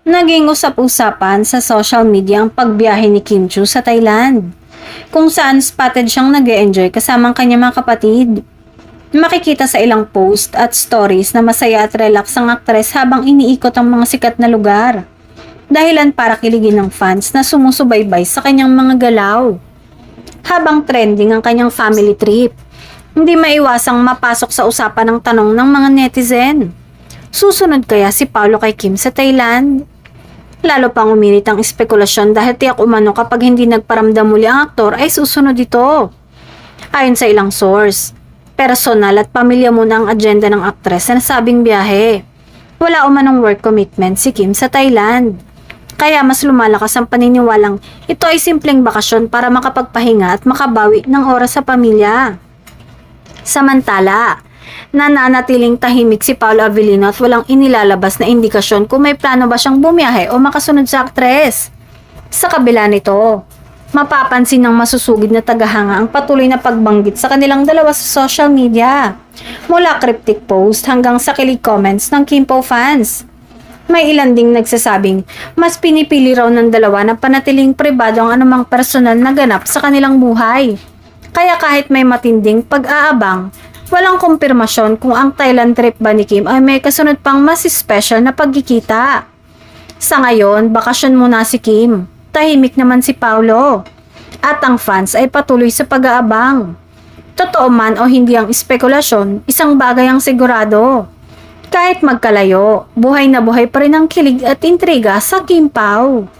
Naging usap-usapan sa social media ang pagbiyahe ni Kim Chiu sa Thailand, kung saan spotted siyang nag-e-enjoy kasama ang kanyang mga kapatid. Makikita sa ilang post at stories na masaya at relax ang aktres habang iniikot ang mga sikat na lugar. Dahilan para kiligin ng fans na sumusubaybay sa kanyang mga galaw. Habang trending ang kanyang family trip, hindi maiwasang mapasok sa usapan ng tanong ng mga netizen. Susunod kaya si Paolo kay Kim sa Thailand? Lalo pang uminit ang espekulasyon dahil tiyak umano kapag hindi nagparamdam muli ang aktor ay susunod ito. Ayon sa ilang source, personal at pamilya muna ang agenda ng aktres sa nasabing biyahe. Wala umanong work commitment si Kim sa Thailand. Kaya mas lumalakas ang paniniwalang ito ay simpleng bakasyon para makapagpahinga at makabawi ng oras sa pamilya. Samantala, nananatiling tahimik si Paolo Avellino at walang inilalabas na indikasyon kung may plano ba siyang bumiyahe o makasunod sa aktres. Sa kabila nito, mapapansin ng masusugid na tagahanga ang patuloy na pagbanggit sa kanilang dalawa sa social media. Mula cryptic post hanggang sa kilig comments ng Kimpo fans. May ilan ding nagsasabing mas pinipili raw ng dalawa na panatiling pribado ang anumang personal na ganap sa kanilang buhay. Kaya kahit may matinding pag-aabang, walang kumpirmasyon kung ang Thailand trip ba ni Kim ay may kasunod pang mas special na pagkikita. Sa ngayon, bakasyon muna si Kim. Tahimik naman si Paolo. At ang fans ay patuloy sa pag-aabang. Totoo man o hindi ang espekulasyon, isang bagay ang sigurado. Kahit magkalayo, buhay na buhay pa rin ang kilig at intriga sa Kim Pao.